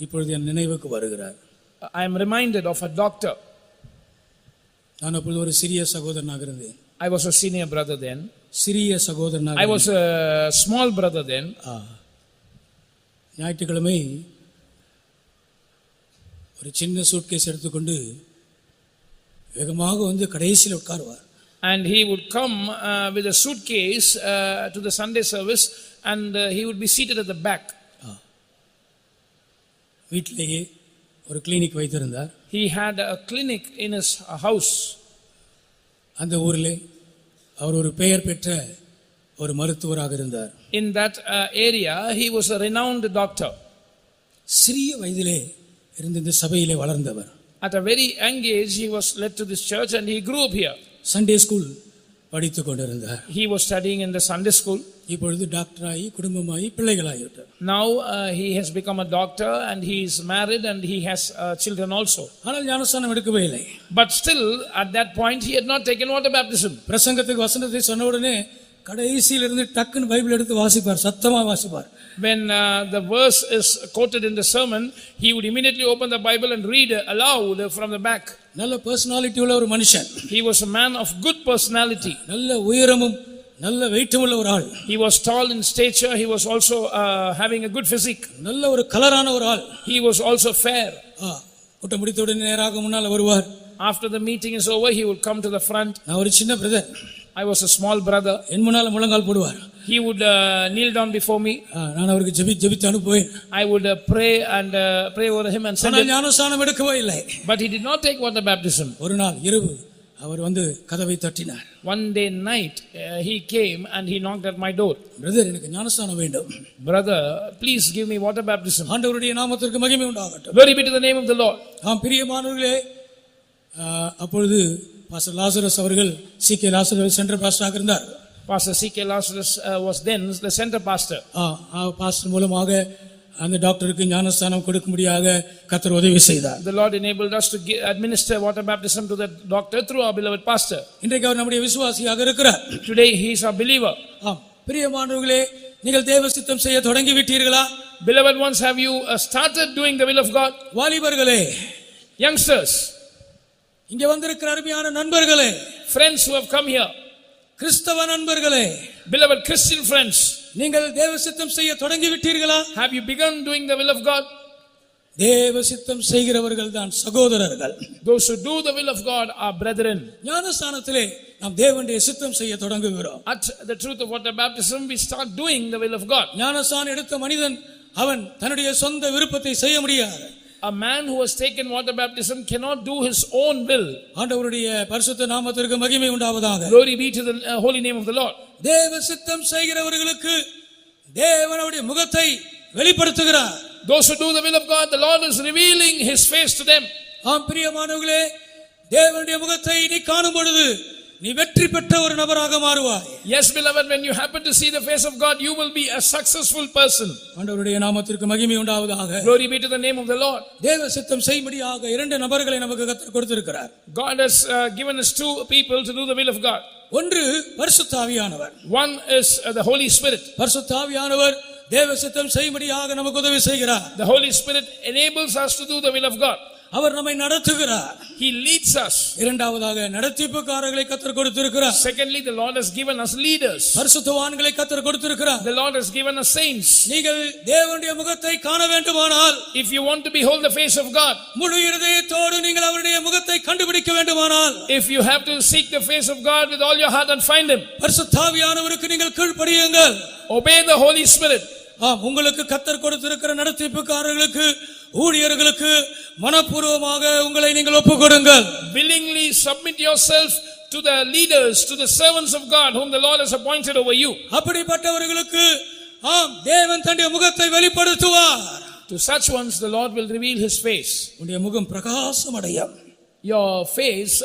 இப்பொழுது என் நினைவுக்கு வருகிறார். I am reminded of a doctor. நான் அப்பொழுது ஒரு சிறிய சகோதரனாக இருந்தேன். I was a senior brother then. சிறிய சகோதரனாக I was a small brother then. ஞாயிற்றுக்கிழமை ஒரு சின்ன சூட்கேஸ் எடுத்துக்கொண்டு வேகமாக வந்து கடைசியில் உட்காருவார். And he would come with a suitcase to the Sunday service, and he would be seated at the back. வீட்டிலேயே ஒரு கிளினிக் வைத்திருந்தார். He had a clinic in his house. அந்த ஊரிலே அவர் ஒரு பெயர் பெற்ற ஒரு மருத்துவராக இருந்தார். In that area he was a renowned doctor. சிறிய வயதிலே இருந்து இந்த சபையிலே வளர்ந்தவர். At a very young age he was led to this church, and he grew up here. Sunday school படித்துக் கொண்டிருந்தார். He was studying in the Sunday school. இப்பொழுது டாக்டராகி குடும்பமாகி பிள்ளைகளாகிவிட்டார். Now he has become a doctor, and he is married, and he has children also. ஆனால் ஞானஸ்நானம் எடுக்கவே இல்லை. But still at that point he had not taken water baptism. பிரசங்கத்துக்கு வசனத்தை சொன்ன உடனே கடைசியில் இருந்து டக்குன்னு பைபிள் எடுத்து வாசிப்பார், சத்தமா வாசிப்பார். When the verse is quoted in the sermon, he would immediately open the Bible and read aloud from the back. நல்ல personality உள்ள ஒரு மனுஷன். He was a man of good personality. நல்ல உயரமும் நல்ல வெயிட்டும் உள்ள ஒரு ஆள். He was tall in stature. He was also having a good physique. நல்ல ஒரு கலரான ஒரு ஆள். He was also fair. கூட்டம் முடித்த உடனே நேராக முன்னால வருவார். After the meeting is over, he would come to the front. நான் ஒரு சின்ன brother. I was a small brother. என் முன்னால முழங்கால் போடுவார். He would kneel down before me. நான் அவருக்கு ஜெபித்து அனுப்புவேன். I would pray over him and send him. ஞானஸ்நானம் எடுக்கவே இல்லை. But he did not take water baptism. ஒரு நாள் இரவு அவர் வந்து கதவை தட்டினார். One day night he came and he knocked at my door. Brother, எனக்கு ஞானஸ்நானம் வேண்டும். Brother, please give me water baptism. ஆண்டவருடைய நாமத்திற்கு மகிமை உண்டாகட்டும். Glory be to the name of the Lord. பிரியமானவர்களே, அப்பொழுது பாஸ்டர் லாசரஸ் அவர்கள் C.K. லாசரஸ் சென்டர் பாஸ்டராக இருந்தார். Pastor C.K. Lazarus was then the center pastor. Pastor மூலமாக அந்த டாக்டருக்கு ஞானஸ்நானம் கொடுக்கும்படியாக கர்த்தர் உதவி செய்தார். The Lord enabled us to administer water baptism to the doctor through our beloved pastor. இன்றைக்கு அவர் நம்முடைய விசுவாசியாக இருக்கிறார். Today he is a believer. பிரியமானவர்களே, நீங்கள் தேவ சித்தம் செய்ய தொடங்கி விட்டீர்களா? Beloved ones, have you started doing the will of God? வாலிபர்களே, youngsters, இங்கே வந்திருக்கிற அருமையான நண்பர்களே, friends who have come here, கிறிஸ்தவ நண்பர்களே, beloved Christian friends, நீங்கள் தேவ சித்தம் செய்ய தொடங்கி விட்டீர்களா? have you begun doing the will of God? தேவ சித்தம் செய்கிறவர்கள் தான் சகோதரர்கள். Those who do the will of God are brethren. ஞானஸ்நானத்திலே நாம் தேவனுடைய சித்தம் செய்ய தொடங்குகிறோம். At the truth of water baptism we start doing the will of God. ஞானஸ்நானம் எடுத்த மனிதன் அவன் தன்னுடைய சொந்த விருப்பத்தை செய்ய முடியாது. A man who has taken water baptism cannot do his own will. ஆண்டவருடைய பரிசுத்த நாமத்திற்கு மகிமை உண்டாவதாக. Glory be to the holy name of the Lord. தேவ சித்தம் செய்கிறவர்களுக்கு தேவனுடைய முகத்தை வெளிப்படுத்துகிறார். Those who do the will of God, the Lord is revealing his face to them. பிரியமானவர்களே, தேவனுடைய முகத்தை நீ காணும் பொழுது நீ வெற்றி பெற்ற ஒரு நபராக மாறுவாய். Yes, beloved, when you happen to see the face of God, you will be a successful person. ஆண்டவருடைய நாமத்திற்கு மகிமை உண்டாவதாக. Glory be to the name of the Lord. தேவ சித்தம் செய்யும்படியாக இரண்டு நபர்களை நமக்கு கர்த்தர் கொடுத்திருக்கிறார். God has given us two people to do the will of God. ஒன்று பரிசுத்த ஆவியானவர். One is the Holy Spirit. பரிசுத்த ஆவியானவர் தேவ சித்தம் செய்யும்படியாக நமக்கு உதவி செய்கிறார். The Holy Spirit enables us to do the will of God. அவர் நம்மை நடத்துகிறார். He leads us. இரண்டாவதாக நடத்திப்புக்காரர்களை கர்த்தர் கொடுத்திருக்கிறார். Secondly, the Lord has given us leaders. பரிசுத்தவான்களை கர்த்தர் கொடுத்திருக்கிறார். The Lord has given us saints. நீங்கள் தேவனுடைய முகத்தை காண வேண்டுமானால், if you want to behold the face of God, முழு இதயத்தோடு நீங்கள் அவருடைய முகத்தை கண்டுபிடிக்க வேண்டுமானால், if you have to seek the face of God with all your heart and find him, பரிசுத்த ஆவியானவருக்கு நீங்கள் கீழ்ப்படியுங்கள். obey the Holy Spirit. உங்களுக்கு கர்த்தர் கொடுத்திருக்கிற நடத்திப்புக்காரர்களுக்கு, ஊழியர்களுக்கு மனப்பூர்வமாக உங்களை நீங்கள் ஒப்புக்கொடுங்கள். Willingly submit yourself to the leaders, to the servants of God whom the Lord has appointed over you. அப்படிப்பட்டவர்களுக்கு தேவன் தன்னுடைய முகத்தை வெளிப்படுத்துவார். To such ones the Lord will reveal his face. உன்னுடைய முகம் பிரகாசமடையும். Your face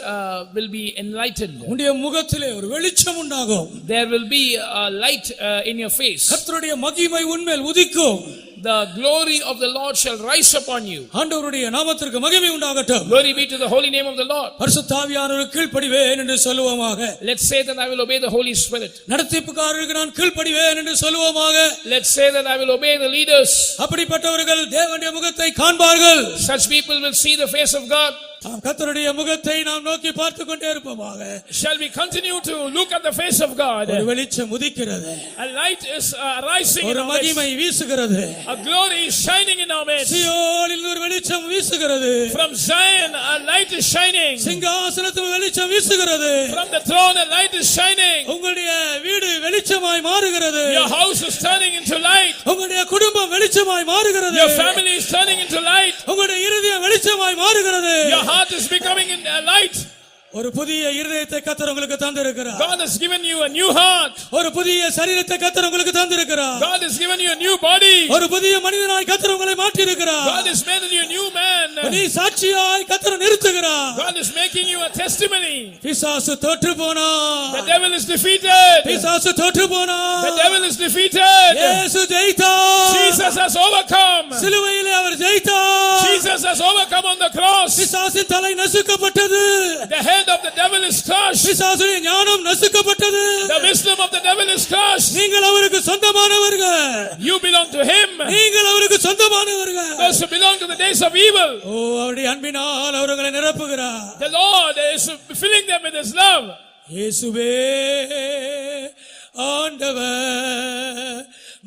will be enlightened. உன்னுடைய முகத்திலே ஒரு வெளிச்சம் உண்டாகும். There will be a light in your face. கர்த்தருடைய மகிமை உன்மேல் உதிக்கும். the glory of the Lord shall rise upon you. ஆண்டவருடைய நாமத்திற்கு மகிமை உண்டாகட்டும். Glory be to the holy name of the Lord. பரிசுத்த ஆவியானவருக்கு கீழ்ப்படிவேன் என்று சொல்லுவோமாக. Let's say that I will obey the Holy Spirit. நடத்திப்புக்காரருக்கு நான் கீழ்ப்படிவேன் என்று சொல்லுவோமாக. Let's say that I will obey the leaders. அப்படிப்பட்டவர்கள் தேவனுடைய முகத்தை காண்பார்கள். Such people will see the face of God. கர்த்தருடைய முகத்தை நாம் நோக்கி பார்த்து கொண்டே இருப்போமாக. Shall we continue to look at the face of God? ஒரு வெளிச்சம் உதிக்கிறது. A light is rising in ஒரு our midst. மகிமை வீசுகிறது. A glory is shining in our midst. சீயோனில் ஒரு வெளிச்சம் வீசுகிறது. From Zion a light is shining. சிங்காசனத்தில் வெளிச்சம் வீசுகிறது. From the throne a light is shining. உங்களுடைய வீடு வெளிச்சமாய் மாறுகிறது. Your house is turning into light. உங்களுடைய குடும்பம் வெளிச்சமாய் மாறுகிறது. Your family is turning into light. உங்களுடைய இருதயம் வெளிச்சமாய் மாறுகிறது. Your heart is becoming a light. ஒரு புதிய இருதயத்தை கர்த்தர் உங்களுக்கு தந்திருக்கிறார். God has given you a new heart. ஒரு புதிய சரீரத்தை கர்த்தர் உங்களுக்கு தந்திருக்கிறார். God has given you a new body. ஒரு புதிய மனிதனாய் கர்த்தர் உங்களை மாற்றி இருக்கிறார். God has made you a new man. நீ சாட்சியாய் கர்த்தர் நிறுத்துகிறார். God is making you a testimony. பிசாசு தோற்று போனார். The devil is defeated. பிசாசு தோற்று போனார். The devil is defeated. இயேசு ஜெயித்தார். Jesus has overcome. சிலுவையிலே அவர் ஜெயித்தார். Jesus has overcome on the cross. பிசாசின் தலை நசுக்கப்பட்டது. The head of the devil is crushed. பிசாசுடைய ஞானம் நசுக்கப்பட்டது. The wisdom of the devil is crushed. நீங்கள் அவருக்கு சொந்தமானவர்கள். You belong to him. நீங்கள் அவருக்கு சொந்தமானவர்கள். Those who belong to the days of evil. ஓ அவருடைய அன்பினால் அவர்களை நிரப்புகிறார். The Lord is filling them with his love. இயேசுவே ஆண்டவர்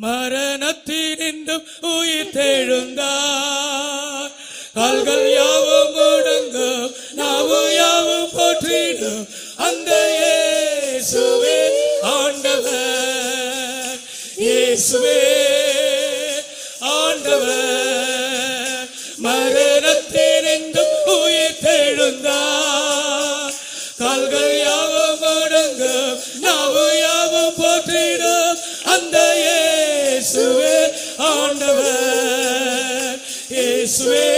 மரணத்தினின்றும் உயிர் தெழுந்தார். கால்கள் யாவும் முடங்கும், நாவு யாவும் போற்றிடும் அந்த இயேசுவே ஆண்டவர். இயேசுவே ஆண்டவர் மரணத்தினின்றும் உயிர் தெழுந்தார். கால்கள் யாவும் முடங்கும், நாவு யாவும் போற்றிடும் அந்த இயேசுவே ஆண்டவர். இயேசுவே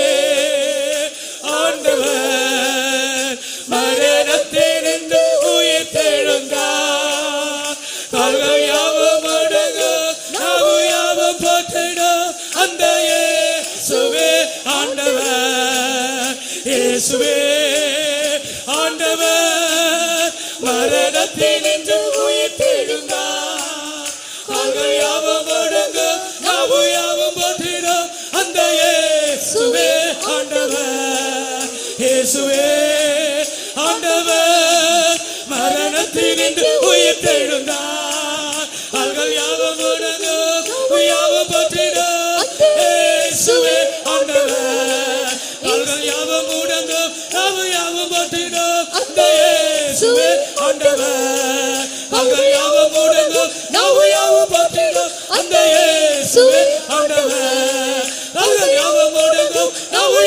ஆண்டவர் மரணத்தினின்று உயிர் தெழுந்தார். கால்கள் யாவும் முடங்கும், நாவு யாவும் போற்றிடும் அந்த இயேசுவே ஆண்டவர். இயேசுவே ஆண்டவர் மரணத்தினின்று உயிர் தெழுந்தார். கால்கள் யாவும் முடங்கும், நாவு யாவும் போற்றிடும் அந்த இயேசுவே ஆண்டவர். இயேசுவே ஆண்டவர் மரணத்தினின்று உயிர் தெழுந்தார். கால்கள் யாவும் முடங்கும், யாவும் போற்றிடும் இயேசுவே ஆண்டவர். கால்கள் யாவும் முடங்கும், நாவு யாவும் போற்றிடும் அந்த இயேசுவே ஆண்டவர். கால்கள் யாவும் முடங்கும், நாவு யாவும் போற்றிடும் அந்த இயேசுவே ஆண்டவர். கால்கள் யாவும் முடங்கும், நாவு